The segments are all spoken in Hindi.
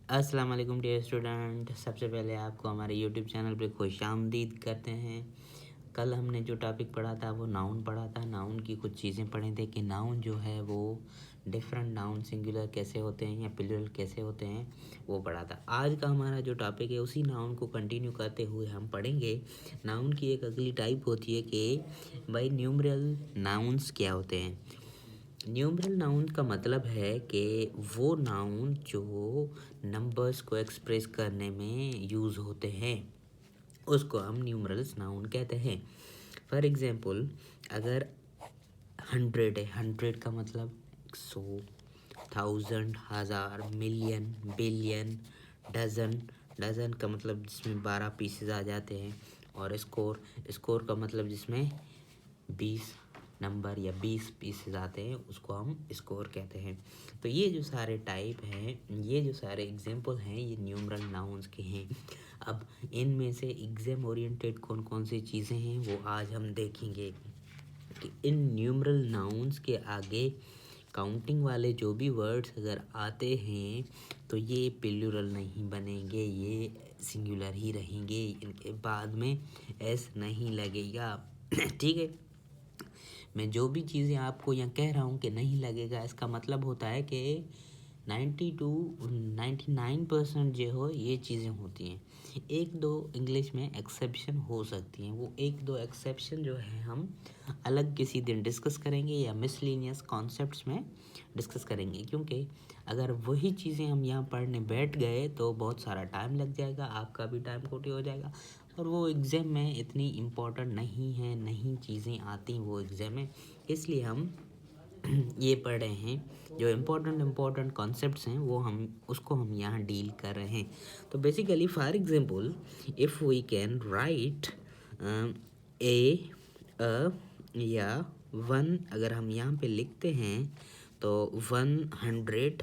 अस्सलाम वालेकुम डियर स्टूडेंट। सबसे पहले आपको हमारे यूट्यूब चैनल पे खुशामदीद करते हैं। कल हमने जो टॉपिक पढ़ा था वो नाउन पढ़ा था। नाउन की कुछ चीज़ें पढ़े थे कि नाउन जो है वो डिफरेंट नाउन सिंगुलर कैसे होते हैं या प्लूरल कैसे होते हैं, वो पढ़ा था। आज का हमारा जो टॉपिक है उसी नाउन को कंटिन्यू करते हुए हम पढ़ेंगे। नाउन की एक अगली टाइप होती है कि भाई न्यूमरल नाउन्स क्या होते हैं। न्यूमरल नाउन का मतलब है कि वो नाउन जो नंबर्स को एक्सप्रेस करने में यूज़ होते हैं उसको हम न्यूमरल्स नाउन कहते हैं। फॉर एग्ज़ाम्पल, अगर 100 है, 100 का मतलब 100, 1000, हज़ार, मिलियन, बिलियन, डज़न, डज़न का मतलब जिसमें 12 पीसेस आ जाते हैं, और स्कोर, स्कोर का मतलब जिसमें 20 नंबर या 20 पीसेस आते हैं उसको हम स्कोर कहते हैं। तो ये जो सारे टाइप हैं, ये जो सारे एग्जाम्पल हैं, ये न्यूमरल नाउन्स के हैं। अब इनमें से एग्जाम ओरिएंटेड कौन कौन सी चीज़ें हैं वो आज हम देखेंगे कि इन न्यूमरल नाउन्स के आगे काउंटिंग वाले जो भी वर्ड्स अगर आते हैं तो ये प्लूरल नहीं बनेंगे, ये सिंगुलर ही रहेंगे। इनके बाद में एस नहीं लगेगा। ठीक है। मैं जो भी चीज़ें आपको यहाँ कह रहा हूँ कि नहीं लगेगा, इसका मतलब होता है कि 90 to 99% जो हो ये चीज़ें होती हैं। एक दो इंग्लिश में एक्सेप्शन हो सकती हैं, वो एक दो एक्सेप्शन जो है हम अलग किसी दिन डिस्कस करेंगे या मिसलेनियस कॉन्सेप्ट्स में डिस्कस करेंगे, क्योंकि अगर वही चीज़ें हम यहाँ पढ़ने बैठ गए तो बहुत सारा टाइम लग जाएगा, आपका भी टाइम खोटी हो जाएगा, और वो एग्ज़ाम में इतनी इम्पोर्टेंट नहीं है, नहीं चीज़ें आती वो एग्ज़ाम में। इसलिए हम ये पढ़ रहे हैं जो इम्पोर्टेंट कॉन्सेप्ट्स हैं वो हम उसको हम यहाँ डील कर रहे हैं। तो basically for example, if we can write a uh या 1, अगर हम यहाँ पे लिखते हैं तो 100,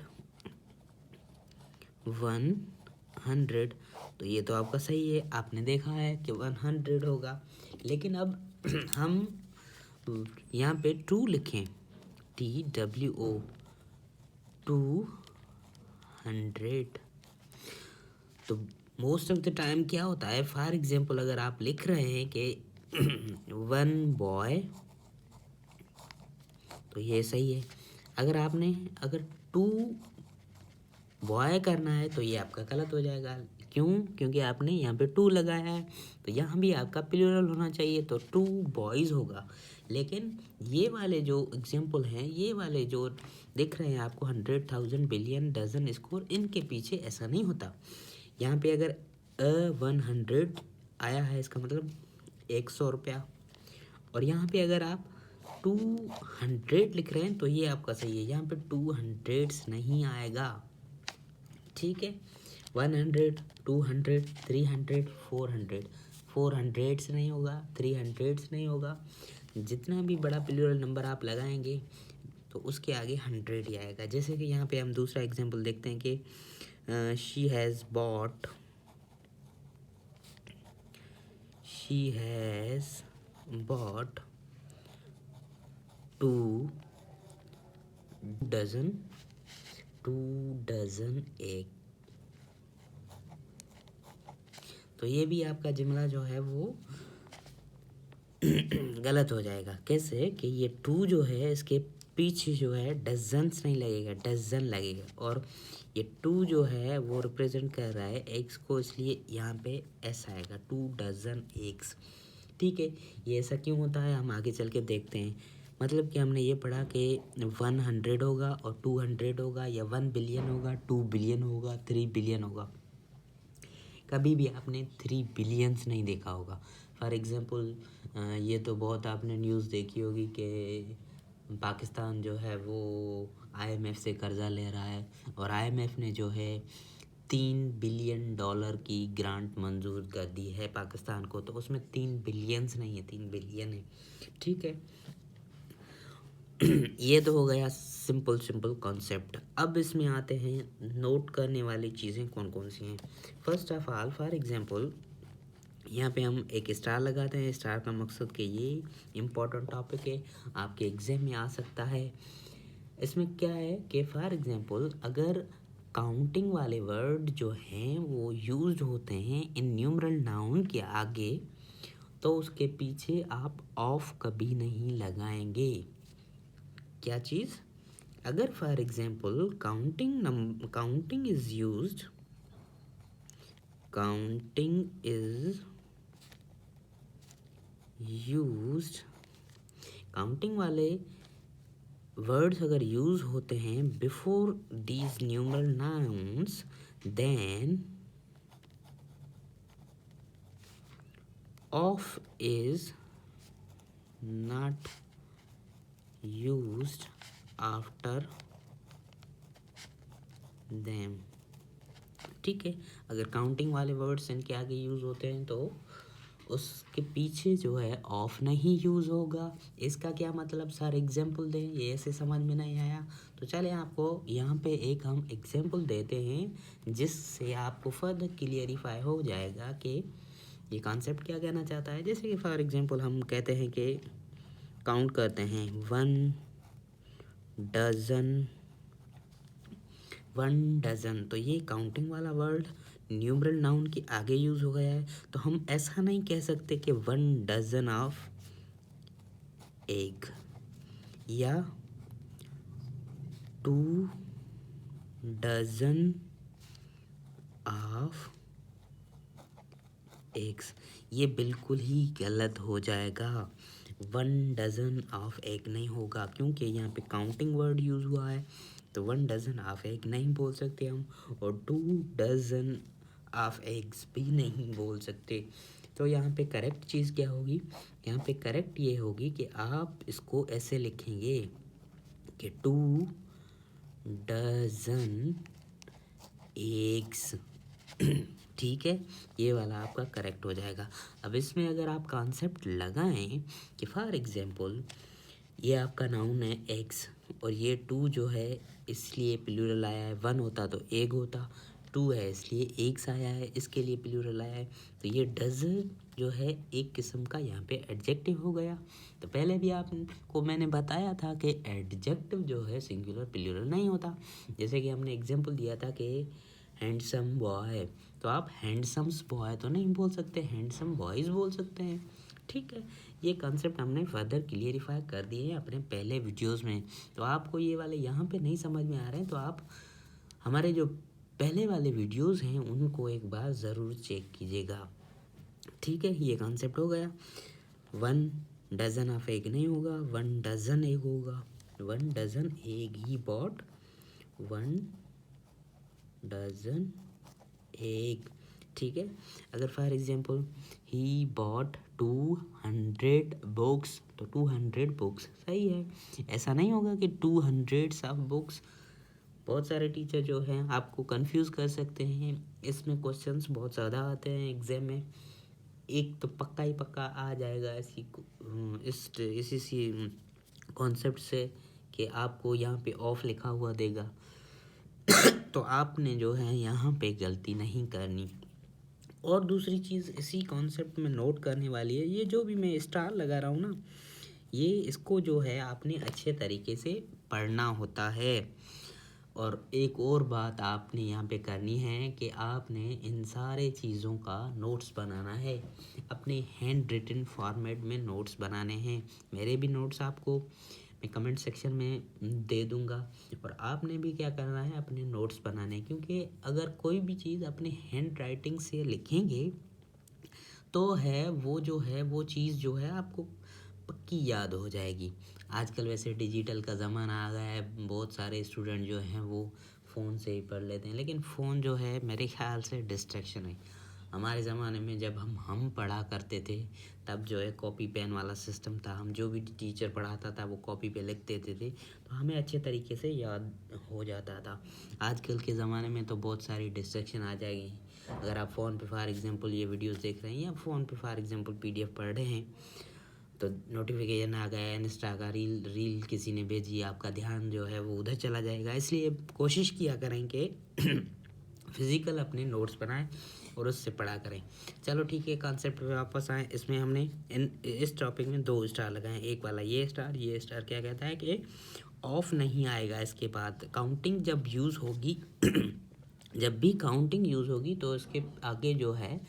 100, तो ये तो आपका सही है, आपने देखा है कि 100 होगा। लेकिन अब हम यहाँ पे 2 लिखें, TWO, 200, तो मोस्ट ऑफ द टाइम क्या होता है, फॉर एग्जांपल अगर आप लिख रहे हैं कि 1 बॉय, तो ये सही है। अगर 2 बॉय करना है तो ये आपका गलत हो जाएगा। क्यों? क्योंकि आपने यहाँ पे 2 लगाया है, तो यहाँ भी आपका प्लूरल होना चाहिए, तो 2 बॉयज़ होगा। लेकिन ये वाले जो एग्जाम्पल हैं, ये वाले जो दिख रहे हैं आपको 100,000, बिलियन, डजन, स्कोर, इनके पीछे ऐसा नहीं होता। यहाँ पे अगर 100 आया है इसका मतलब 100 रुपया, और यहाँ पे अगर आप 200 लिख रहे हैं तो ये आपका सही है, यहाँ पे 200 नहीं आएगा। ठीक है। 100, 200, 300, 400, 400 से नहीं होगा, 300 से नहीं होगा। जितना भी बड़ा प्लूरल नंबर आप लगाएंगे तो उसके आगे 100 ही आएगा। जैसे कि यहाँ पे हम दूसरा एग्जांपल देखते हैं कि she has bought 2 dozen, 2 dozen egg. तो ये भी आपका जुमला जो है वो गलत हो जाएगा। कैसे कि ये 2 जो है इसके पीछे जो है डजन्स नहीं लगेगा, डजन लगेगा, और ये 2 जो है वो रिप्रेजेंट कर रहा है एग्स को, इसलिए यहाँ पे एस आएगा, 2 डजन एग्स। ठीक है। ये ऐसा क्यों होता है हम आगे चल के देखते हैं। मतलब कि हमने ये पढ़ा कि 100 होगा और 200 होगा, या 1 बिलियन होगा, 2 बिलियन होगा, 3 बिलियन होगा। कभी भी आपने 3 बिलियंस नहीं देखा होगा। फॉर एग्ज़ाम्पल, ये तो बहुत आपने न्यूज़ देखी होगी कि पाकिस्तान जो है वो IMF से कर्ज़ा ले रहा है, और IMF ने जो है $3 बिलियन की ग्रांट मंजूर कर दी है पाकिस्तान को। तो उसमें 3 बिलियंस नहीं है, 3 बिलियन है। ठीक है। ये तो हो गया सिंपल कॉन्सेप्ट। अब इसमें आते हैं नोट करने वाली चीज़ें कौन कौन सी हैं। First of all, for example, यहाँ पे हम एक स्टार लगाते हैं। स्टार का मकसद कि ये इम्पोर्टेंट टॉपिक है, आपके एग्ज़ाम में आ सकता है। इसमें क्या है कि फॉर एग्जांपल, अगर काउंटिंग वाले वर्ड जो हैं वो यूज्ड होते हैं इन न्यूमरल नाउन के आगे, तो उसके पीछे आप ऑफ कभी नहीं लगाएंगे। क्या चीज़? अगर for example counting is used counting वाले वर्ड्स अगर यूज होते हैं before these numeral nouns, then of is not used after them. ठीक है, अगर काउंटिंग वाले वर्ड्स इनके आगे यूज होते हैं तो उसके पीछे जो है ऑफ नहीं यूज़ होगा। इसका क्या मतलब सर? एग्जाम्पल दें, ये ऐसे समझ में नहीं आया तो चले आपको यहाँ पे एक हम एग्जाम्पल देते हैं जिससे आपको फर्दर क्लियरिफाई हो जाएगा कि ये कॉन्सेप्ट क्या कहना चाहता है। जैसे कि फॉर एग्जाम्पल हम कहते हैं कि काउंट करते हैं 1 डजन, तो ये काउंटिंग वाला वर्ड न्यूमरल नाउन के आगे यूज हो गया है, तो हम ऐसा नहीं कह सकते कि 1 डजन ऑफ एग या 2 डजन ऑफ एग्स। ये बिल्कुल ही गलत हो जाएगा। 1 डजन ऑफ एग नहीं होगा क्योंकि यहाँ पे काउंटिंग वर्ड यूज हुआ है, तो 1 डजन ऑफ एग नहीं बोल सकते हम, और 2 डजन ऑफ एग्स भी नहीं बोल सकते। तो यहाँ पे करेक्ट चीज़ क्या होगी? यहाँ पे करेक्ट ये होगी कि आप इसको ऐसे लिखेंगे कि 2 डजन एग्स। ठीक है, ये वाला आपका करेक्ट हो जाएगा। अब इसमें अगर आप कॉन्सेप्ट लगाएं कि फॉर एग्जांपल ये आपका नाउन है एग्स, और ये 2 जो है इसलिए प्लूरल आया है, 1 होता तो एग होता, 2 है इसलिए एग्स आया है, इसके लिए प्लूरल आया है, तो ये डजन जो है एक किस्म का यहाँ पे एडजेक्टिव हो गया। तो पहले भी आपको मैंने बताया था कि एडजेक्टिव जो है सिंगुलर प्लूरल नहीं होता। जैसे कि हमने एग्जांपल दिया था कि हैंडसम बॉय, तो आप हैंडसम्स बॉय तो नहीं बोल सकते, हैंडसम बॉयज़ बोल सकते हैं। ठीक है, ये कॉन्सेप्ट हमने फर्दर क्लियरिफाई कर दिए हैं अपने पहले वीडियोस में। तो आपको ये वाले यहाँ पे नहीं समझ में आ रहे हैं तो आप हमारे जो पहले वाले वीडियोस हैं उनको एक बार ज़रूर चेक कीजिएगा। ठीक है, ये कॉन्सेप्ट हो गया। 1 डजन ऑफ एग नहीं होगा, 1 डजन एग होगा। 1 dozen egg he bought 1 dozen egg. ठीक है, अगर for example he bought 200 books, तो 200 बुक्स सही है। ऐसा नहीं होगा कि 200 ऑफ बुक्स। बहुत सारे टीचर जो हैं आपको कंफ्यूज कर सकते हैं, इसमें क्वेश्चंस बहुत ज़्यादा आते हैं एग्जाम में। एक तो पक्का ही पक्का आ जाएगा इसी कॉन्सेप्ट से कि आपको यहाँ पे ऑफ लिखा हुआ देगा। तो आपने जो है यहाँ पे गलती नहीं करनी। और दूसरी चीज़ इसी कॉन्सेप्ट में नोट करने वाली है, ये जो भी मैं स्टार लगा रहा हूँ ना, ये इसको जो है आपने अच्छे तरीके से पढ़ना होता है। और एक और बात आपने यहाँ पे करनी है कि आपने इन सारे चीज़ों का नोट्स बनाना है, अपने हैंड रिटन फॉर्मेट में नोट्स बनाने हैं। मेरे भी नोट्स आपको मैं कमेंट सेक्शन में दे दूँगा, और आपने भी क्या करना है अपने नोट्स बनाने, क्योंकि अगर कोई भी चीज़ अपने हैंड राइटिंग से लिखेंगे तो है वो चीज़ जो है आपको पक्की याद हो जाएगी। आजकल वैसे डिजिटल का ज़माना आ गया है, बहुत सारे स्टूडेंट जो हैं वो फ़ोन से ही पढ़ लेते हैं, लेकिन फ़ोन जो है मेरे ख्याल से डिस्ट्रैक्शन है। हमारे ज़माने में जब हम पढ़ा करते थे तब जो है कॉपी पेन वाला सिस्टम था, हम जो भी टीचर पढ़ाता था वो कॉपी पे लिख देते थे तो हमें अच्छे तरीके से याद हो जाता था। आजकल के ज़माने में तो बहुत सारी डिस्ट्रैक्शन आ जाएगी। अगर आप फ़ोन पे फॉर एग्ज़ाम्पल ये वीडियोस देख रहे हैं या फ़ोन पे फॉर एग्ज़ाम्पल PDF पढ़ रहे हैं, तो नोटिफिकेशन आ गया, इंस्टा का रील किसी ने भेजी, आपका ध्यान जो है वो उधर चला जाएगा। इसलिए कोशिश किया करें कि फिज़िकल अपने नोट्स बनाएं और उससे पढ़ा करें। चलो ठीक है, कॉन्सेप्ट पे वापस आएँ। इसमें हमने इस टॉपिक में 2 स्टार लगाए, एक वाला ये स्टार क्या कहता है कि ऑफ नहीं आएगा इसके बाद। काउंटिंग जब यूज़ होगी जब भी काउंटिंग यूज़ होगी तो इसके आगे जो है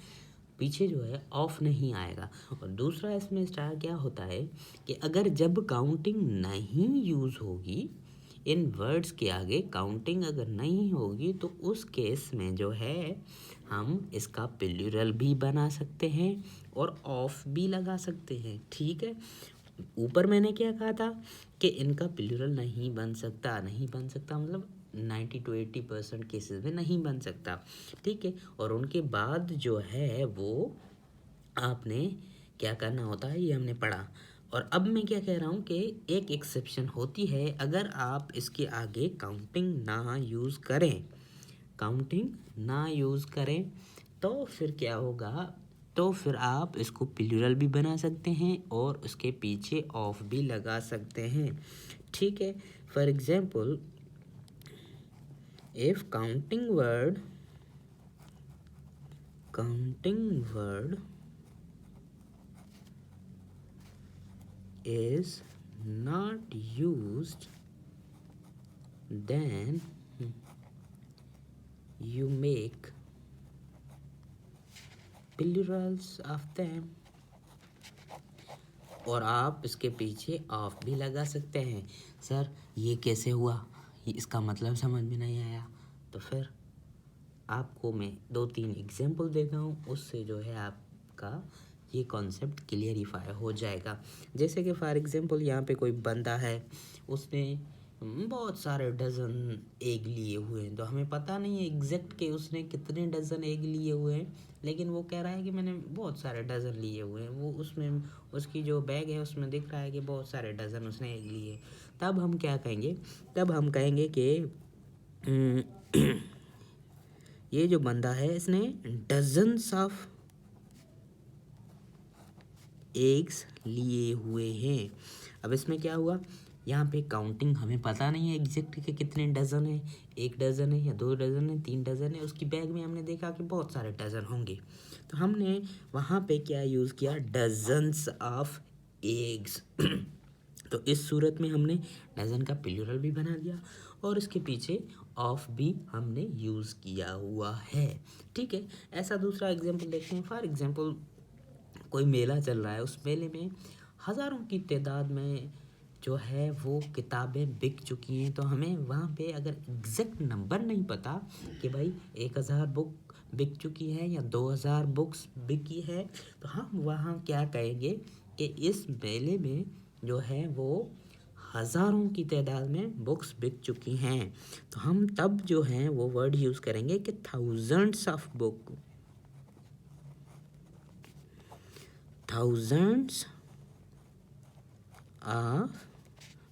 पीछे जो है ऑफ नहीं आएगा। और दूसरा इसमें स्टार क्या होता है कि अगर जब काउंटिंग नहीं यूज़ होगी, इन वर्ड्स के आगे काउंटिंग अगर नहीं होगी, तो उस केस में जो है हम इसका प्लूरल भी बना सकते हैं और ऑफ भी लगा सकते हैं। ठीक है, ऊपर मैंने क्या कहा था कि इनका प्लूरल नहीं बन सकता मतलब 90 to 80% केसेस में नहीं बन सकता। ठीक है, और उनके बाद जो है वो आपने क्या करना होता है ये हमने पढ़ा। और अब मैं क्या कह रहा हूँ कि एक एक्सेप्शन होती है, अगर आप इसके आगे काउंटिंग ना यूज़ करें तो फिर क्या होगा, तो फिर आप इसको प्लूरल भी बना सकते हैं और उसके पीछे ऑफ भी लगा सकते हैं। ठीक है, for example if counting word is not used, then you make plurals of them, और आप इसके पीछे ऑफ भी लगा सकते हैं। सर ये कैसे हुआ, ये इसका मतलब समझ में नहीं आया, तो फिर आपको मैं 2-3 एग्जाम्पल देता हूँ, उससे जो है आपका ये कॉन्सेप्ट क्लियरिफाई हो जाएगा। जैसे कि फॉर एग्जांपल यहाँ पे कोई बंदा है, उसने बहुत सारे डज़न एग लिए हुए हैं, तो हमें पता नहीं है एग्जैक्ट कि उसने कितने डज़न एग लिए हुए हैं, लेकिन वो कह रहा है कि मैंने बहुत सारे डज़न लिए हुए हैं। वो उसमें उसकी जो बैग है उसमें दिख रहा है कि बहुत सारे डज़न उसने एग लिए। तब हम क्या कहेंगे, तब हम कहेंगे कि ये जो बंदा है इसने डजन्स ऑफ एग्स लिए हुए हैं। अब इसमें क्या हुआ, यहाँ पे काउंटिंग हमें पता नहीं है एग्जैक्ट कि कितने डज़न है, 1 डज़न है या 2 डज़न है, 3 डज़न है। उसकी बैग में हमने देखा कि बहुत सारे डज़न होंगे, तो हमने वहाँ पे क्या यूज़ किया, डजन्स ऑफ एग्स। तो इस सूरत में हमने डज़न का प्लूरल भी बना दिया और इसके पीछे ऑफ भी हमने यूज़ किया हुआ है। ठीक है, ऐसा दूसरा एग्जांपल देखते हैं। फॉर एग्जांपल कोई मेला चल रहा है, उस मेले में हज़ारों की तादाद में जो है वो किताबें बिक चुकी हैं। तो हमें वहाँ पे अगर एग्जैक्ट नंबर नहीं पता कि भाई 1000 बुक बिक चुकी है या 2000 बुक्स बिकी है, तो हम वहाँ क्या कहेंगे कि इस मेले में जो है वो हज़ारों की तादाद में बुक्स बिक चुकी हैं। तो हम तब जो है वो वर्ड यूज़ करेंगे कि थाउजेंड्स ऑफ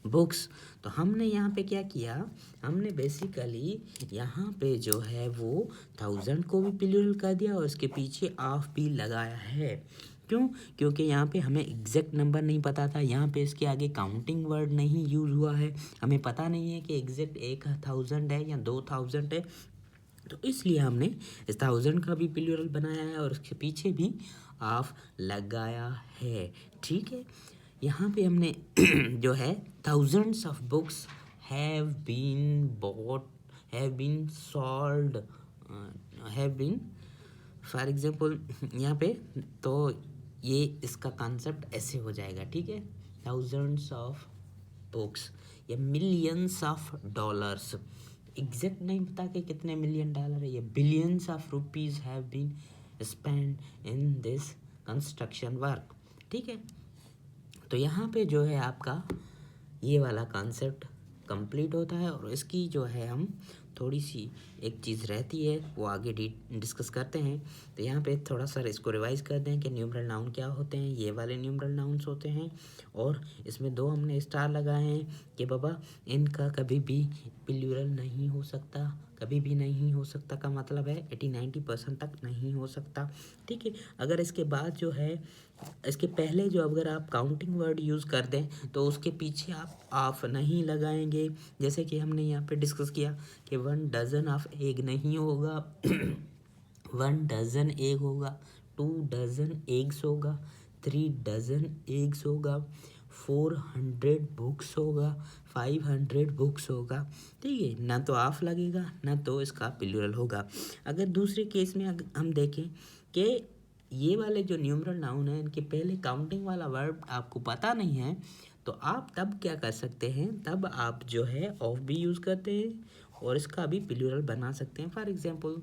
बुक्स। तो हमने यहाँ पे क्या किया, हमने बेसिकली यहाँ पे जो है वो 1000 को भी प्लूरल कर दिया और उसके पीछे ऑफ भी लगाया है। क्यों, क्योंकि यहाँ पे हमें एग्जैक्ट नंबर नहीं पता था, यहाँ पे इसके आगे काउंटिंग वर्ड नहीं यूज़ हुआ है, हमें पता नहीं है कि एग्जैक्ट 1000 है या 2000 है, तो इसलिए हमने इस 1000 का भी प्लूरल बनाया है और उसके पीछे भी ऑफ लगाया है। ठीक है, यहाँ पे हमने जो है thousands of books have been bought, have been sold, have been, for example यहाँ पे, तो ये इसका कॉन्सेप्ट ऐसे हो जाएगा। ठीक है, थाउजेंड्स ऑफ बुक्स या मिलियंस ऑफ डॉलर्स, एग्जैक्ट नहीं पता कि कितने मिलियन डॉलर है, ये billions of rupees have been spend in this construction work. ठीक है, तो यहाँ पे जो है आपका ये वाला कॉन्सेप्ट कंप्लीट होता है और इसकी जो है हम थोड़ी सी एक चीज़ रहती है वो आगे डिस्कस करते हैं। तो यहाँ पे थोड़ा सा इसको रिवाइज कर दें कि न्यूमरल नाउन क्या होते हैं। ये वाले न्यूमरल नाउन्स होते हैं और इसमें 2 हमने स्टार लगाए हैं कि बाबा इनका कभी भी प्लूरल नहीं हो सकता, कभी भी नहीं हो सकता का मतलब है 80-90% तक नहीं हो सकता। ठीक है, अगर इसके बाद जो है, इसके पहले जो अगर आप काउंटिंग वर्ड यूज़ कर दें तो उसके पीछे आप ऑफ नहीं लगाएंगे। जैसे कि हमने यहाँ पे डिस्कस किया कि 1 डज़न ऑफ एग नहीं होगा 1 डज़न एग होगा, 2 डज़न एग्स होगा, 3 डज़न एग्स होगा, 400 बुक्स होगा, 500 बुक्स होगा, ठीक है। ना तो ऑफ लगेगा ना तो इसका प्लूरल होगा। अगर दूसरे केस में हम देखें कि ये वाले जो न्यूमरल नाउन है इनके पहले काउंटिंग वाला वर्ब आपको पता नहीं है, तो आप तब क्या कर सकते हैं, तब आप जो है ऑफ भी यूज़ करते हैं और इसका भी प्लूरल बना सकते हैं। For example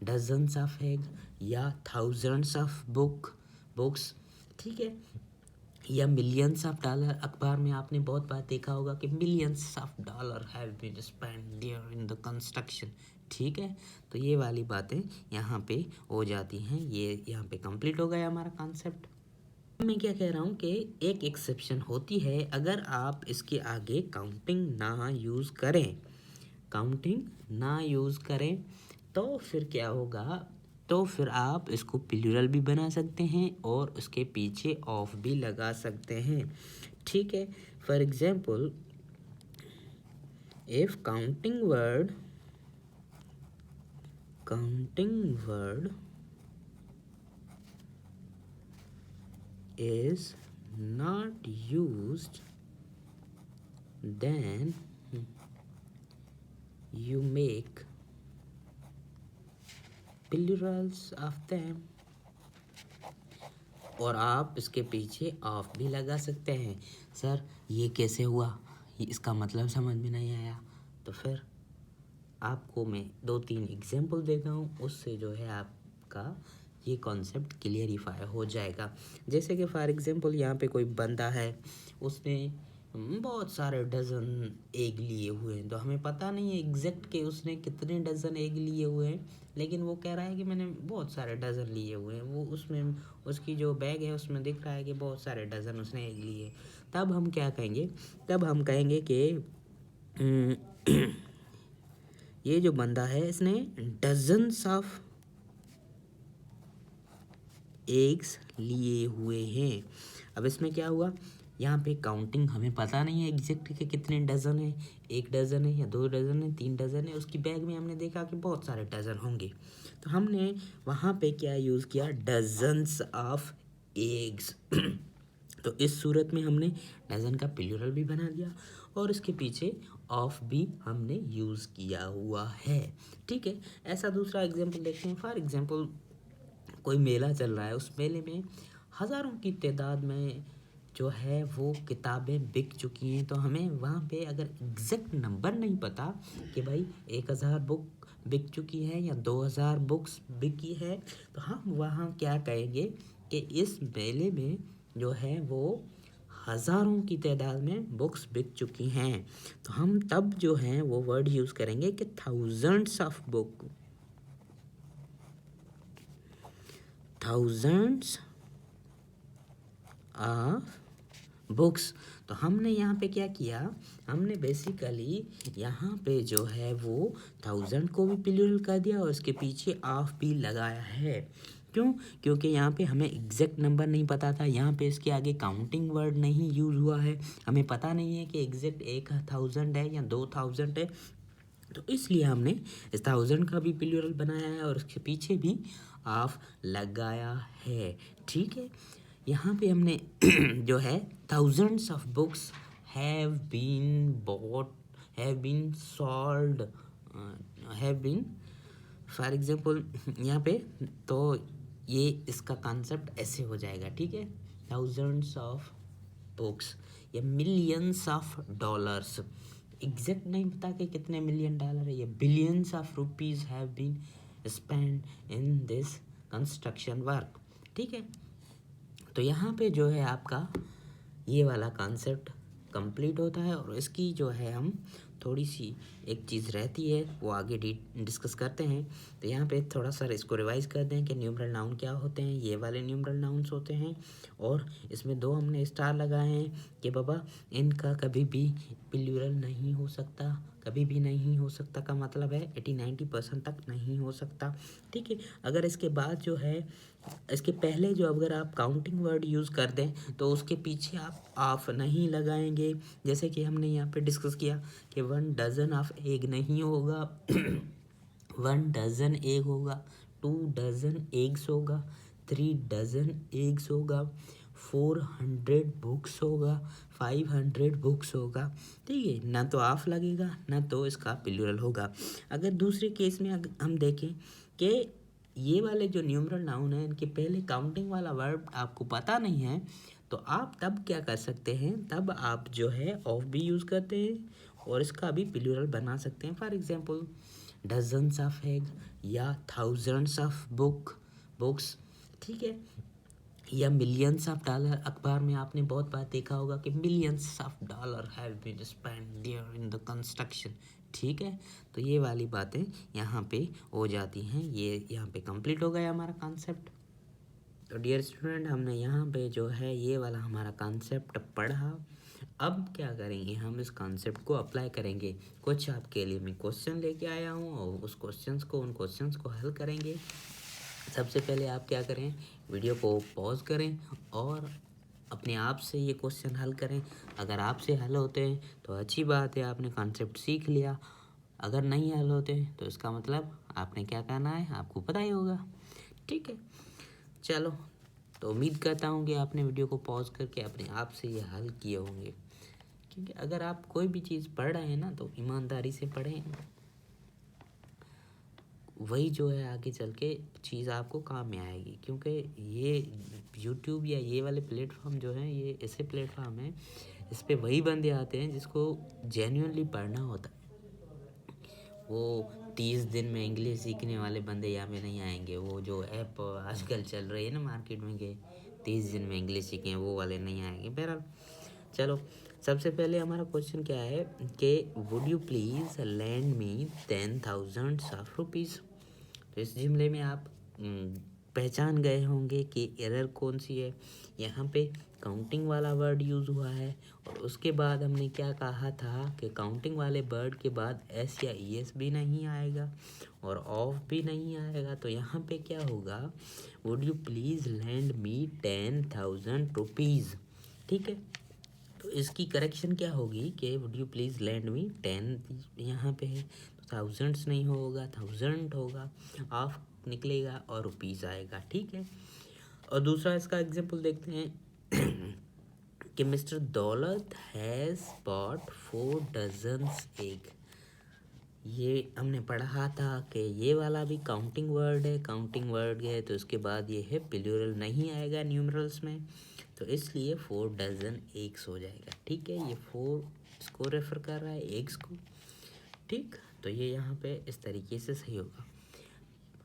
dozens of egg या थाउजेंड्स ऑफ बुक्स, ठीक है, या मिलियंस ऑफ डॉलर। अखबार में आपने बहुत बार देखा होगा कि millions of dollar have been spent there in the construction, ठीक है। तो ये वाली बातें यहाँ पे हो जाती हैं। ये यहाँ पे कंप्लीट हो गया हमारा कॉन्सेप्ट। मैं क्या कह रहा हूँ कि एक एक्सेप्शन होती है, अगर आप इसके आगे काउंटिंग ना यूज़ करें तो फिर क्या होगा, तो फिर आप इसको प्लूरल भी बना सकते हैं और उसके पीछे ऑफ भी लगा सकते हैं, ठीक है। For example if counting word is not used, then you make plurals of them, और आप इसके पीछे ऑफ भी लगा सकते हैं। सर ये कैसे हुआ, ये इसका मतलब समझ में नहीं आया, तो फिर आपको मैं 2-3 एग्जाम्पल देता हूँ, उससे जो है आपका ये कॉन्सेप्ट क्लियरिफाई हो जाएगा। जैसे कि फॉर एग्जांपल यहाँ पे कोई बंदा है, उसने बहुत सारे डज़न एग लिए हुए हैं, तो हमें पता नहीं है एग्जैक्ट कि उसने कितने डज़न एग लिए हुए हैं, लेकिन वो कह रहा है कि मैंने बहुत सारे डज़न लिए हुए हैं। वो उसमें उसकी जो बैग है उसमें दिख रहा है कि बहुत सारे डज़न उसने एग लिए। तब हम क्या कहेंगे, तब हम कहेंगे कि ये जो बंदा है इसने डजन्स ऑफ एग्स लिए हुए हैं। अब इसमें क्या हुआ, यहाँ पे काउंटिंग हमें पता नहीं है एग्जैक्ट के कितने डज़न है, 1 डज़न है या 2 डज़न है, 3 डज़न है। उसकी बैग में हमने देखा कि बहुत सारे डज़न होंगे, तो हमने वहाँ पे क्या यूज़ किया, डजन्स ऑफ एग्स। तो इस सूरत में हमने डज़न का प्लूरल भी बना दिया और इसके पीछे ऑफ भी हमने यूज़ किया हुआ है, ठीक है। ऐसा दूसरा एग्जांपल देखते हैं। फॉर एग्जांपल कोई मेला चल रहा है, उस मेले में हज़ारों की तादाद में जो है वो किताबें बिक चुकी हैं। तो हमें वहाँ पे अगर एग्जैक्ट नंबर नहीं पता कि भाई 1000 बुक बिक चुकी है या 2000 बुक्स बिकी है, तो हम वहाँ क्या कहेंगे कि इस मेले में जो है वो हज़ारों की तादाद में बुक्स बिक चुकी हैं। तो हम तब जो है वो वर्ड यूज़ करेंगे कि थाउजेंड्स ऑफ बुक्स। तो हमने यहाँ पे क्या किया, हमने बेसिकली यहाँ पे जो है वो 1000 को भी प्लूरल कर दिया और इसके पीछे ऑफ भी लगाया है। क्यों, क्योंकि यहाँ पे हमें एग्जैक्ट नंबर नहीं पता था, यहाँ पे इसके आगे काउंटिंग वर्ड नहीं यूज़ हुआ है, हमें पता नहीं है कि एग्जैक्ट 1000 है या 2000 है, तो इसलिए हमने इस 1000 का भी प्लूरल बनाया है और उसके पीछे भी ऑफ लगाया है, ठीक है। यहाँ पे हमने जो है thousands of books have been bought, have been sold, have been, for example यहाँ पे, तो ये इसका कॉन्सेप्ट ऐसे हो जाएगा, ठीक है। थाउजेंड्स ऑफ बुक्स या मिलियंस ऑफ डॉलर्स, एग्जैक्ट नहीं पता कि कितने मिलियन डॉलर है, या billions of rupees have been spend in this construction work, ठीक है। तो यहाँ पे जो है आपका ये वाला कॉन्सेप्ट कंप्लीट होता है और इसकी जो है हम थोड़ी सी एक चीज़ रहती है वो आगे डिस्कस करते हैं। तो यहाँ पे थोड़ा सा इसको रिवाइज़ करते हैं कि न्यूमरल नाउन क्या होते हैं। ये वाले न्यूमरल नाउन्स होते हैं और इसमें 2 हमने स्टार लगाए हैं कि बाबा इनका कभी भी प्लूरल नहीं हो सकता, कभी भी नहीं हो सकता का मतलब है 80-90% तक नहीं हो सकता, ठीक है। अगर इसके बाद जो है, इसके पहले जो अगर आप काउंटिंग वर्ड यूज़ कर दें तो उसके पीछे आप ऑफ नहीं लगाएंगे। जैसे कि हमने यहाँ पे डिस्कस किया कि 1 डज़न ऑफ एग नहीं होगा 1 डज़न एग होगा, 2 डज़न एग्स होगा, 3 डज़न एग्स होगा, 400 बुक्स होगा, 500 बुक्स होगा, ठीक है। ना तो ऑफ लगेगा ना तो इसका प्लूरल होगा। अगर दूसरे केस में हम देखें कि ये वाले जो न्यूमरल नाउन है इनके पहले काउंटिंग वाला वर्ब आपको पता नहीं है, तो आप तब क्या कर सकते हैं, तब आप जो है ऑफ भी यूज़ करते हैं और इसका भी प्लूरल बना सकते हैं। For example dozens of egg या थाउजेंड्स ऑफ बुक्स, ठीक है, या मिलियंस ऑफ डॉलर। अखबार में आपने बहुत बार देखा होगा कि millions of dollar have been spend there in the construction, ठीक है। तो ये वाली बातें यहाँ पे हो जाती हैं। ये यहाँ पे कंप्लीट हो गया हमारा कॉन्सेप्ट। तो डियर स्टूडेंट, हमने यहाँ पे जो है ये वाला हमारा कॉन्सेप्ट पढ़ा। अब क्या करेंगे, हम इस कॉन्सेप्ट को अप्लाई करेंगे। कुछ आपके लिए मैं क्वेश्चन लेके आया हूँ और उन क्वेश्चंस को हल करेंगे। सबसे पहले आप क्या करें, वीडियो को पॉज करें और अपने आप से ये क्वेश्चन हल करें। अगर आपसे हल होते हैं तो अच्छी बात है, आपने कॉन्सेप्ट सीख लिया। अगर नहीं हल होते तो इसका मतलब आपने क्या करना है आपको पता ही होगा, ठीक है। चलो, तो उम्मीद करता हूँ कि आपने वीडियो को पॉज करके अपने आप से ये हल किए होंगे, क्योंकि अगर आप कोई भी चीज़ पढ़ रहे हैं ना तो ईमानदारी से पढ़ें, वही जो है आगे चल के चीज़ आपको काम में आएगी। क्योंकि ये यूट्यूब या ये वाले प्लेटफॉर्म जो हैं, ये ऐसे प्लेटफॉर्म हैं, इस पे वही बंदे आते हैं जिसको जेन्युइनली पढ़ना होता है। वो 30 दिन में इंग्लिश सीखने वाले बंदे यहाँ पे नहीं आएंगे। वो जो ऐप आजकल चल रही है ना मार्केट में कि 30 दिन में इंग्लिश सीखें, वो वाले नहीं आएंगे। बहरहाल चलो, सबसे पहले हमारा क्वेश्चन क्या है कि would you please land me 10,000 of rupees. तो इस जुमले में आप पहचान गए होंगे कि एरर कौन सी है। यहाँ पे काउंटिंग वाला वर्ड यूज़ हुआ है और उसके बाद हमने क्या कहा था कि काउंटिंग वाले वर्ड के बाद एस या ई एस भी नहीं आएगा और ऑफ भी नहीं आएगा। तो यहाँ पे क्या होगा, would you please land me 10,000 rupees, ठीक है। तो इसकी करेक्शन क्या होगी कि वुड यू प्लीज़ लैंड मी 10 यहाँ पे है तो थाउजेंड्स नहीं होगा, 1000 होगा, ऑफ निकलेगा और रुपीज़ आएगा, ठीक है। और दूसरा इसका एग्जांपल देखते हैं कि मिस्टर दौलत हैज़ बॉट 4 डजन्स एग। ये हमने पढ़ा था कि ये वाला भी काउंटिंग वर्ड है, काउंटिंग वर्ड है तो इसके बाद ये है प्लूरल नहीं आएगा न्यूमरल्स में, तो इसलिए 4 डजन एग्स हो जाएगा, ठीक है। ये 4 इसको रेफर कर रहा है एग्स को, ठीक। तो ये यहाँ पे इस तरीके से सही होगा।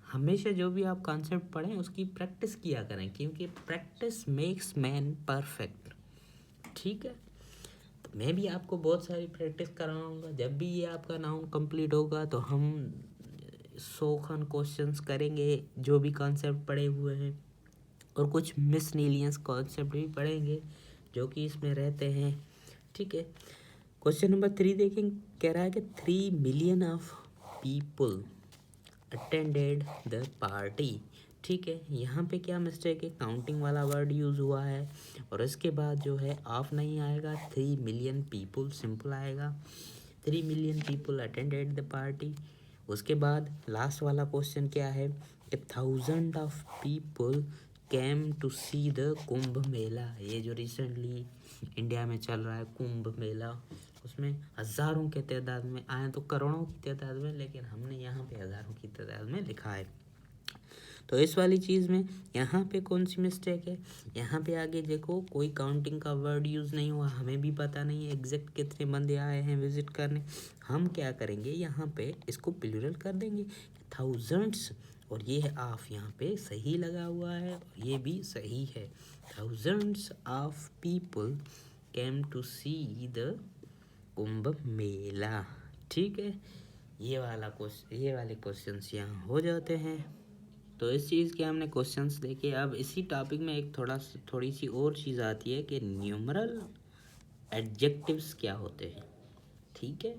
हमेशा जो भी आप कॉन्सेप्ट पढ़ें उसकी प्रैक्टिस किया करें, क्योंकि प्रैक्टिस मेक्स मैन परफेक्ट, ठीक है। तो मैं भी आपको बहुत सारी प्रैक्टिस कराऊंगा। जब भी ये आपका नाउन कंप्लीट होगा तो हम 100 खन क्वेश्चंस करेंगे जो भी कॉन्सेप्ट पढ़े हुए हैं, और कुछ मिसनीलियंस कॉन्सेप्ट भी पढ़ेंगे जो कि इसमें रहते हैं, ठीक है। क्वेश्चन नंबर 3 देखें, कह रहा है कि 3 million of people attended the party, ठीक है। यहाँ पे क्या मिस्टेक है, काउंटिंग वाला वर्ड यूज़ हुआ है और इसके बाद जो है ऑफ नहीं आएगा, 3 मिलियन पीपल सिंपल आएगा। 3 million people attended the party. उसके बाद लास्ट वाला क्वेश्चन क्या है कि 1000 of people came to see the Kumbh Mela. ये जो रिसेंटली इंडिया में चल रहा है कुंभ मेला, उसमें हज़ारों के तादाद में आए तो करोड़ों की तादाद में, लेकिन हमने यहाँ पे हज़ारों की तादाद में लिखा है। तो इस वाली चीज़ में यहाँ पे कौन सी मिस्टेक है, यहाँ पे आगे देखो कोई काउंटिंग का वर्ड यूज़ नहीं हुआ, हमें भी पता नहीं है एग्जैक्ट कितने बंदे आए हैं विजिट करने। हम क्या करेंगे, यहाँ पे इसको प्लूरल कर देंगे थाउजेंड्स, और ये है ऑफ यहाँ पे सही लगा हुआ है और ये भी सही है। Thousands of people came to see the Kumbh Mela, ठीक है। ये वाले क्वेश्चंस यहाँ हो जाते हैं। तो इस चीज़ के हमने क्वेश्चंस देखे। अब इसी टॉपिक में एक थोड़ी सी और चीज़ आती है कि न्यूमरल एडजेक्टिव्स क्या होते हैं, ठीक है।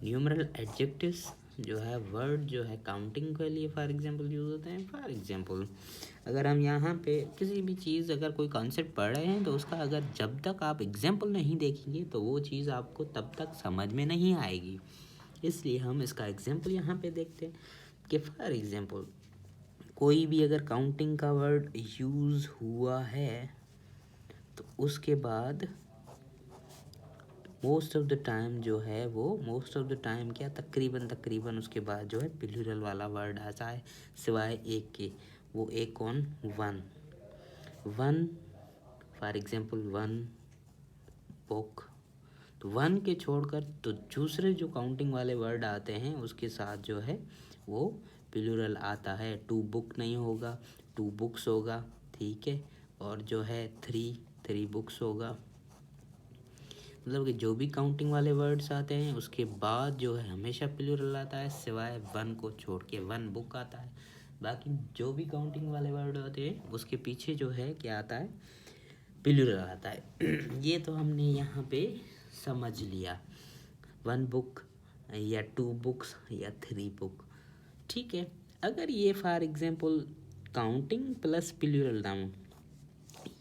न्यूमरल एडजेक्टिव्स जो है वर्ड जो है काउंटिंग के लिए फॉर एग्जांपल यूज़ होते हैं। फॉर एग्जांपल अगर हम यहाँ पे किसी भी चीज़ अगर कोई कॉन्सेप्ट पढ़ रहे हैं तो उसका अगर जब तक आप एग्जांपल नहीं देखेंगे तो वो चीज़ आपको तब तक समझ में नहीं आएगी। इसलिए हम इसका एग्जांपल यहाँ पे देखते हैं कि फॉर एग्जांपल कोई भी अगर काउंटिंग का वर्ड यूज़ हुआ है तो उसके बाद मोस्ट ऑफ द टाइम जो है वो मोस्ट ऑफ द टाइम क्या तकरीबन उसके बाद जो है प्लूरल वाला वर्ड आता है, सिवाय एक के। वो एक कौन? One. For example one book. तो वन के छोड़कर तो दूसरे जो काउंटिंग वाले वर्ड आते हैं उसके साथ जो है वो प्लूरल आता है। टू बुक नहीं होगा, टू बुक्स होगा, ठीक है। और जो है थ्री बुक्स होगा। मतलब कि जो भी काउंटिंग वाले वर्ड्स आते हैं उसके बाद जो है हमेशा प्लूरल आता है, सिवाय वन को छोड़ के। वन बुक आता है, बाकी जो भी काउंटिंग वाले वर्ड होते हैं उसके पीछे जो है क्या आता है? प्लूरल आता है। ये तो हमने यहाँ पे समझ लिया, वन बुक या टू बुक्स या थ्री बुक, ठीक है। अगर ये for example counting plus plural noun,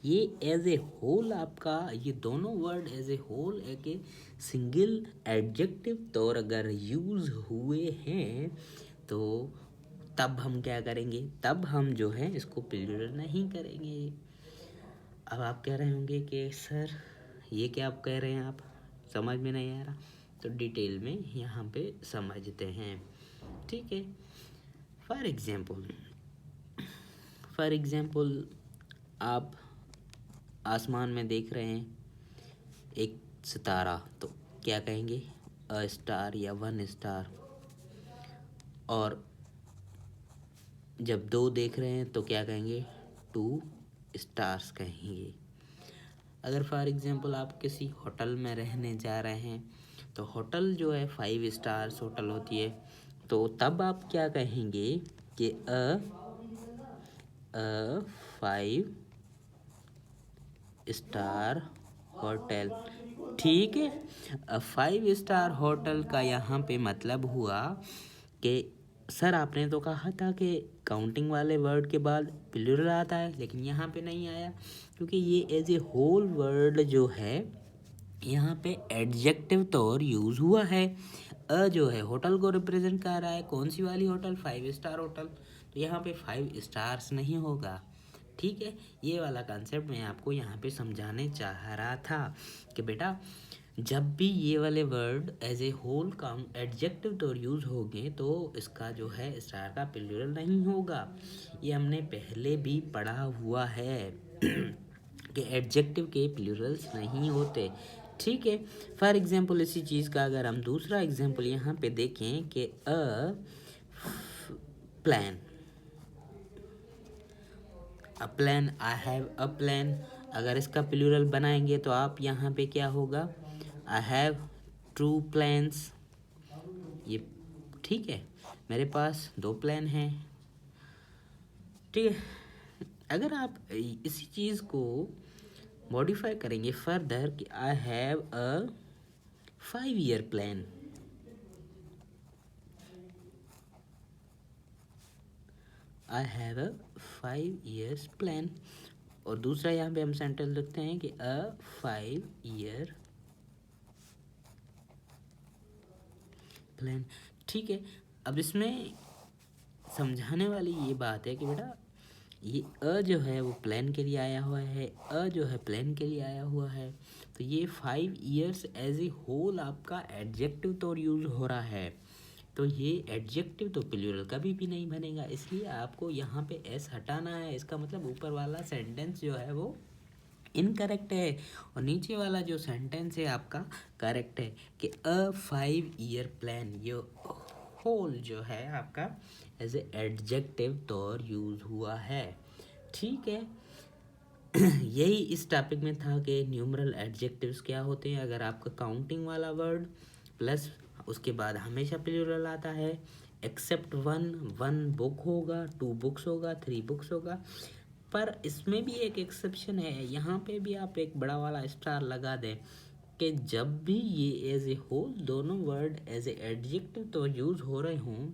ये एज ए होल आपका, ये दोनों वर्ड एज ए होल एक सिंगल एडजेक्टिव तौर अगर यूज़ हुए हैं तो तब हम क्या करेंगे? तब हम जो है इसको प्लूरल नहीं करेंगे। अब आप कह रहे होंगे कि सर ये क्या आप कह रहे हैं, आप समझ में नहीं आ रहा, तो डिटेल में यहाँ पे समझते हैं, ठीक है। फॉर एग्जाम्पल आप आसमान में देख रहे हैं एक सितारा, तो क्या कहेंगे? अ स्टार या वन स्टार। और जब दो देख रहे हैं तो क्या कहेंगे? टू स्टार्स कहेंगे। अगर फॉर एग्जांपल आप किसी होटल में रहने जा रहे हैं तो होटल जो है 5 स्टार्स होटल होती है, तो तब आप क्या कहेंगे कि अ 5 स्टार होटल, ठीक है। 5 स्टार होटल का यहाँ पे मतलब हुआ कि सर आपने तो कहा था कि काउंटिंग वाले वर्ड के बाद प्लूरल आता है, लेकिन यहाँ पे नहीं आया क्योंकि ये एज ए होल वर्ड जो है यहाँ पे एडजेक्टिव तौर यूज़ हुआ है। जो है होटल को रिप्रेजेंट कर रहा है, कौन सी वाली होटल? 5 star hotel. तो यहाँ पे 5 स्टार्स नहीं होगा, ठीक है। ये वाला कंसेप्ट मैं आपको यहाँ पे समझाने चाह रहा था कि बेटा जब भी ये वाले word as a whole count adjective तौर यूज़ होंगे तो इसका जो है स्टार का प्लूरल नहीं होगा। ये हमने पहले भी पढ़ा हुआ है कि एडजेक्टिव के प्लूरल्स नहीं होते, ठीक है। फॉर एग्जांपल इसी चीज़ का अगर हम दूसरा एग्जांपल यहाँ पे देखें कि plan, a plan, I have a plan. अगर इसका प्लूरल बनाएंगे तो आप यहाँ पे क्या होगा? I have 2 plans. ये ठीक है, मेरे पास 2 प्लान हैं, ठीक है। अगर आप इसी चीज़ को मॉडिफाई करेंगे फर्दर कि I have a 5 year plan, I have a 5 years plan. और दूसरा यहाँ पे हम सेंटेंस लिखते हैं कि अ 5 ईयर प्लान, ठीक है। अब इसमें समझाने वाली ये बात है कि बेटा ये अ जो है वो प्लान के लिए आया हुआ है, अ जो है प्लान के लिए आया हुआ है, तो ये 5 ईयर्स एज ए होल आपका एडजेक्टिव तौर यूज़ हो रहा है, तो ये एडजेक्टिव तो प्लूरल कभी भी नहीं बनेगा। इसलिए आपको यहाँ पे एस हटाना है। इसका मतलब ऊपर वाला सेंटेंस जो है वो इनकरेक्ट है और नीचे वाला जो सेंटेंस है आपका करेक्ट है कि अ 5 ईयर प्लान, ये होल जो है आपका एज ए एडजेक्टिव तौर यूज़ हुआ है, ठीक है। यही इस टॉपिक में था कि न्यूमरल एडजेक्टिव्स क्या होते हैं। अगर आपका काउंटिंग वाला वर्ड प्लस उसके बाद हमेशा प्लूरल आता है, एक्सेप्ट वन बुक होगा, 2 बुक्स होगा, 3 बुक्स होगा। पर इसमें भी एक एक्सेप्शन है, यहाँ पे भी आप एक बड़ा वाला स्टार लगा दें कि जब भी ये एज ए होल दोनों वर्ड एज ए एडजेक्टिव तो यूज़ हो रहे हों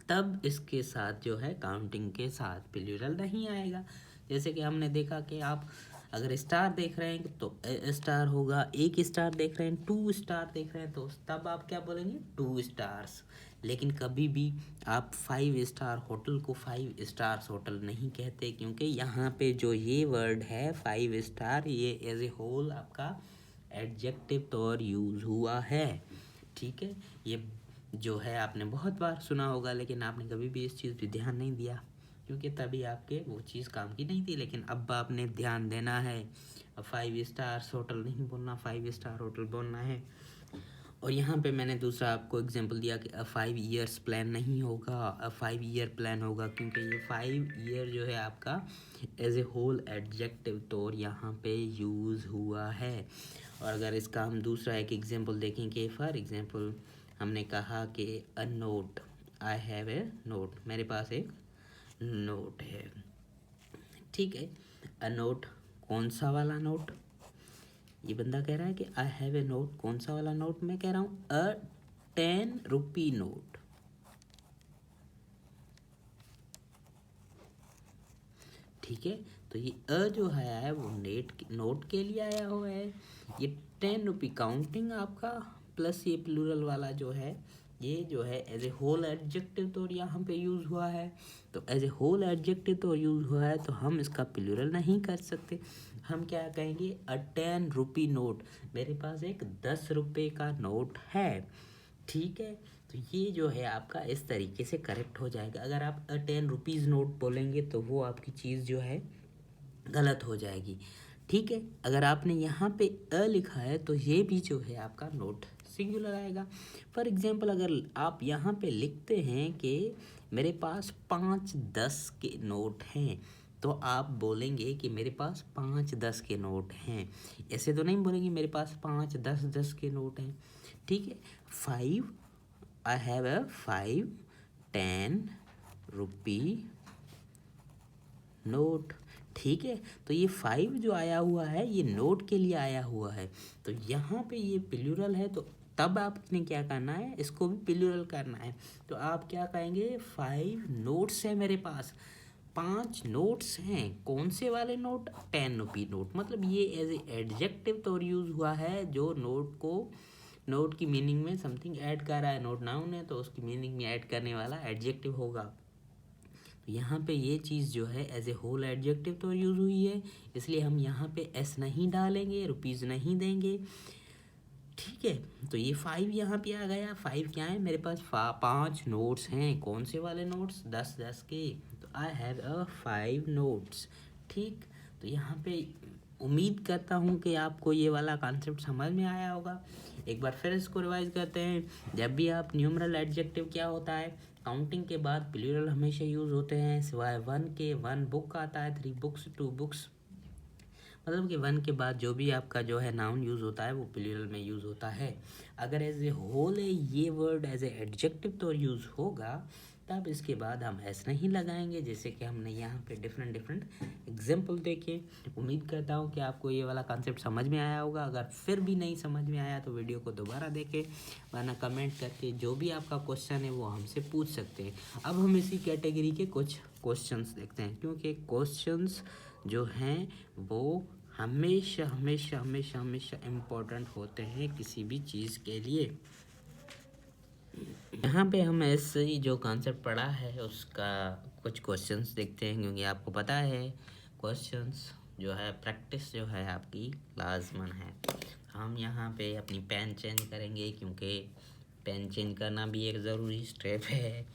तब इसके साथ जो है काउंटिंग के साथ प्लूरल नहीं आएगा। जैसे कि हमने देखा कि आप अगर स्टार देख रहे हैं तो स्टार होगा, एक स्टार देख रहे हैं, 2 स्टार देख रहे हैं तो तब आप क्या बोलेंगे, 2 स्टार्स। लेकिन कभी भी आप 5 स्टार होटल को 5 स्टार्स होटल नहीं कहते, क्योंकि यहाँ पे जो ये वर्ड है 5 स्टार, ये एज ए होल आपका एडजेक्टिव तौर यूज़ हुआ है। ठीक है, ये जो है आपने बहुत बार सुना होगा, लेकिन आपने कभी भी इस चीज़ पे ध्यान नहीं दिया, क्योंकि तभी आपके वो चीज़ काम की नहीं थी। लेकिन अब आपने ध्यान देना है, 5 स्टार्स होटल नहीं बोलना, 5 स्टार होटल बोलना है। और यहाँ पे मैंने दूसरा आपको एग्जांपल दिया कि 5 ईयर्स प्लान नहीं होगा, 5 ईयर प्लान होगा, क्योंकि ये 5 ईयर जो है आपका एज ए होल एडजेक्टिव तौर यहाँ पे यूज़ हुआ है। और अगर इसका हम दूसरा एक एग्जांपल देखें कि फॉर एग्जांपल हमने कहा कि a note, I have a note, मेरे पास एक नोट है। ठीक है, अ नोट, कौन सा वाला नोट? ये बंदा कह रहा है कि आई हैव ए नोट, कौन सा वाला नोट? मैं कह रहा हूँ अ 10 रुपी नोट। ठीक है, तो ये अ जो है वो नोट के लिए आया हुआ है। ये 10 रुपी काउंटिंग आपका प्लस ये प्लूरल वाला जो है, ये जो है एज ए होल एडजेक्टिव तो यहाँ पे यूज़ हुआ है। तो एज ए होल एडजेक्टिव तो यूज़ हुआ है, तो हम इसका प्लूरल नहीं कर सकते। हम क्या कहेंगे, अ 10 रुपी नोट, मेरे पास एक 10 रुपये का नोट है। ठीक है, तो ये जो है आपका इस तरीके से करेक्ट हो जाएगा। अगर आप 10 रुपीज़ नोट बोलेंगे तो वो आपकी चीज़ जो है गलत हो जाएगी। ठीक है, अगर आपने यहाँ पे अ लिखा है तो ये भी जो है आपका नोट सिंगुलर आएगा। फॉर एग्जांपल अगर आप यहाँ पे लिखते हैं कि मेरे पास 5-10 के नोट हैं, तो आप बोलेंगे कि मेरे पास 5-10 के नोट हैं। ऐसे तो नहीं बोलेंगे मेरे पास 5-10 के नोट हैं। ठीक है, 5, I have a 5 10 rupee note. ठीक है, तो ये 5 जो आया हुआ है ये नोट के लिए आया हुआ है, तो यहाँ पे ये प्लूरल है, तो तब आपने क्या करना है, इसको भी प्लूरल करना है। तो आप क्या कहेंगे, 5 नोट्स है मेरे पास, 5 नोट्स हैं। कौन से वाले नोट? 10 rupee note. मतलब ये एज ए एडजेक्टिव तौर यूज़ हुआ है, जो नोट की मीनिंग में समथिंग ऐड कर रहा है। नोट नाउन है तो उसकी मीनिंग में ऐड करने वाला एडजेक्टिव होगा। यहाँ पे ये चीज़ जो है एज ए होल एडजेक्टिव तो यूज़ हुई है, इसलिए हम यहाँ पे एस नहीं डालेंगे, रुपीज़ नहीं देंगे। ठीक है, तो ये 5 यहाँ पे आ गया। 5 क्या है, मेरे पास 5 नोट्स हैं। कौन से वाले नोट्स? 10-10 के। तो आई हैव अ 5 नोट्स। ठीक, तो यहाँ पे उम्मीद करता हूँ कि आपको ये वाला कॉन्सेप्ट समझ में आया होगा। एक बार फिर इसको रिवाइज करते हैं। जब भी आप न्यूमरल एडजेक्टिव क्या होता है, काउंटिंग के बाद प्लूरल हमेशा यूज़ होते हैं, सिवाय 1 के। 1 बुक आता है, 3 बुक्स, 2 बुक्स। मतलब कि 1 के बाद जो भी आपका जो है नाउन यूज़ होता है वो प्लूरल में यूज़ होता है। अगर एज ए होल है ये वर्ड एज ए एडजेक्टिव तो यूज़ होगा, तब इसके बाद हम एस नहीं लगाएंगे, जैसे कि हमने यहाँ पे डिफरेंट एग्जाम्पल देखे। उम्मीद करता हूँ कि आपको ये वाला कॉन्सेप्ट समझ में आया होगा। अगर फिर भी नहीं समझ में आया तो वीडियो को दोबारा देखें, वरना कमेंट करके जो भी आपका क्वेश्चन है वो हमसे पूछ सकते हैं। अब हम इसी कैटेगरी के कुछ क्वेश्चंस देखते हैं, क्योंकि क्वेश्चंस जो हैं वो हमेशा हमेशा हमेशा हमेशा इम्पोर्टेंट होते हैं किसी भी चीज़ के लिए। यहाँ पे हम ऐसे ही जो कॉन्सेप्ट पढ़ा है उसका कुछ क्वेश्चंस देखते हैं, क्योंकि आपको पता है क्वेश्चंस जो है प्रैक्टिस जो है आपकी लाजमन है। हम यहाँ पे अपनी पेन चेंज करेंगे, क्योंकि पेन चेंज करना भी एक ज़रूरी स्टेप है।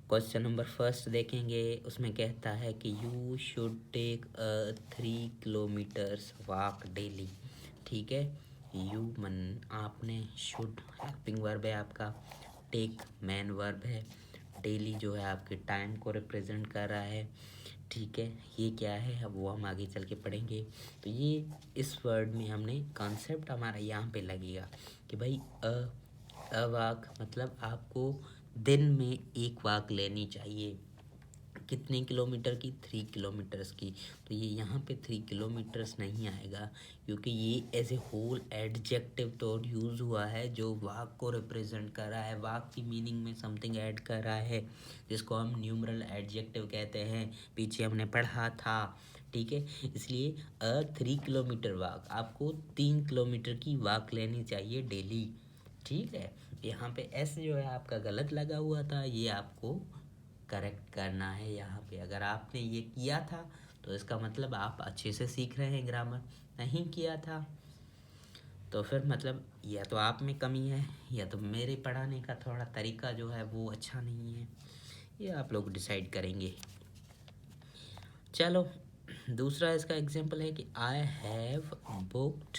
क्वेश्चन नंबर फर्स्ट देखेंगे, उसमें कहता है कि you should take a 3 kilometres walk daily. ठीक है, यू मन आपने, शुड हेल्पिंग वर्ब है आपका, टेक मैन वर्ब है, डेली जो है आपके टाइम को रिप्रेजेंट कर रहा है। ठीक है, ये क्या है अब वो हम आगे चल के पढ़ेंगे। तो ये इस वर्ड में हमने कॉन्सेप्ट हमारा यहाँ पे लगेगा कि भाई अ वाक मतलब आपको दिन में एक वाक लेनी चाहिए। कितने किलोमीटर की? 3 किलोमीटर्स की। तो ये यहाँ पे 3 किलोमीटर्स नहीं आएगा, क्योंकि ये एज ए होल एडजेक्टिव तो यूज़ हुआ है, जो वाक को रिप्रेजेंट कर रहा है, वाक की मीनिंग में समथिंग ऐड कर रहा है, जिसको हम न्यूमरल एडजेक्टिव कहते हैं। पीछे हमने पढ़ा था ठीक है। इसलिए 3 किलोमीटर वॉक, आपको 3 किलोमीटर की वॉक लेनी चाहिए डेली, ठीक है। यहाँ पे एस जो है आपका गलत लगा हुआ था, ये आपको करेक्ट करना है यहाँ पे। अगर आपने ये किया था तो इसका मतलब आप अच्छे से सीख रहे हैं ग्रामर, नहीं किया था तो फिर मतलब या तो आप में कमी है या तो मेरे पढ़ाने का थोड़ा तरीका जो है वो अच्छा नहीं है, ये आप लोग डिसाइड करेंगे। चलो दूसरा इसका एग्जांपल है कि I have booked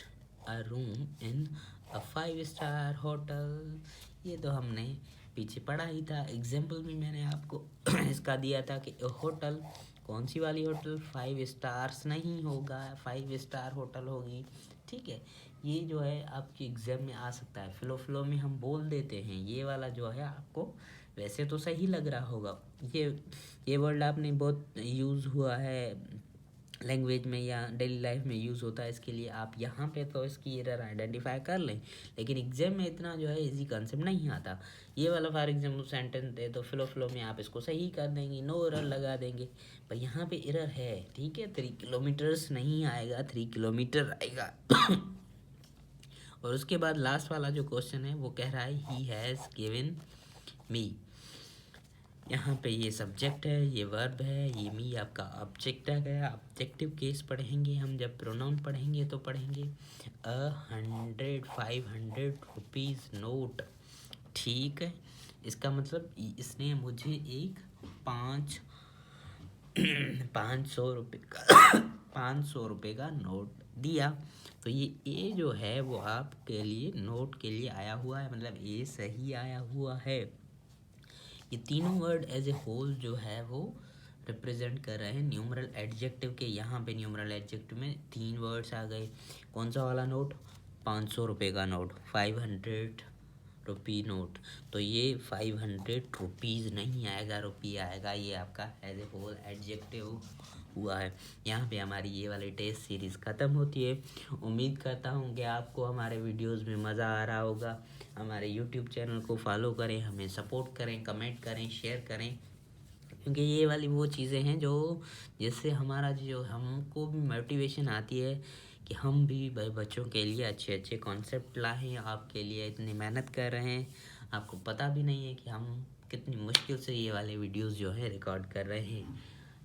a room in a 5 star hotel. ये तो हमने पीछे पढ़ा ही था, एग्जांपल में मैंने आपको इसका दिया था कि होटल कौन सी वाली होटल, 5 स्टार्स नहीं होगा, 5 स्टार होटल होगी, ठीक है। ये जो है आपके एग्जाम में आ सकता है, फ्लो में हम बोल देते हैं, ये वाला जो है आपको वैसे तो सही लग रहा होगा, ये वर्ड आपने बहुत यूज़ हुआ है लैंग्वेज में या डेली लाइफ में यूज़ होता है, इसके लिए आप यहाँ पे तो इसकी एरर आइडेंटिफाई कर लें, लेकिन एग्जाम में इतना जो है इजी कंसेप्ट नहीं आता। ये वाला फॉर एग्जाम्पल सेंटेंस दे तो फ्लो में आप इसको सही कर देंगे, नो एरर लगा देंगे, पर यहाँ पे एरर है, ठीक है। 3 किलोमीटर्स नहीं आएगा, 3 किलोमीटर आएगा। और उसके बाद लास्ट वाला जो क्वेश्चन है वो कह रहा है ही हैज़ गिवन मी, यहाँ पे ये सब्जेक्ट है, ये वर्ब है, ये मी आपका ऑब्जेक्ट आ गया। ऑब्जेक्टिव केस पढ़ेंगे हम, जब प्रोनाउन पढ़ेंगे तो पढ़ेंगे 500 रुपीज़ नोट, ठीक है। इसका मतलब इसने मुझे एक 500 रुपये का 500 रुपये का नोट दिया, तो ये ए जो है वो आपके लिए नोट के लिए आया हुआ है, मतलब ए सही आया हुआ है। ये तीनों वर्ड एज ए होल जो है वो रिप्रेजेंट कर रहे हैं न्यूमरल एडजेक्टिव के। यहाँ पे न्यूमरल एडजेक्टिव में 3 वर्ड्स आ गए। कौन सा वाला नोट, 500 रुपये का नोट, 500 रुपी नोट, तो ये 500 रुपीज़ नहीं आएगा, रुपये आएगा, ये आपका एज ए होल एडजेक्टिव हुआ है। यहाँ पे हमारी ये वाली टेस्ट सीरीज़ ख़त्म होती है। उम्मीद करता हूँ कि आपको हमारे वीडियोस में मज़ा आ रहा होगा। हमारे यूट्यूब चैनल को फॉलो करें, हमें सपोर्ट करें, कमेंट करें, शेयर करें, क्योंकि ये वाली वो चीज़ें हैं जो जिससे हमारा जो हमको भी मोटिवेशन आती है कि हम भी भाई बच्चों के लिए अच्छे अच्छे कॉन्सेप्ट लाएँ, आपके लिए इतनी मेहनत कर रहे हैं, आपको पता भी नहीं है कि हम कितनी मुश्किल से ये वाले वीडियोस जो है रिकॉर्ड कर रहे हैं,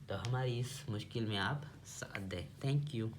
तो हमारी इस मुश्किल में आप साथ दें। Thank you.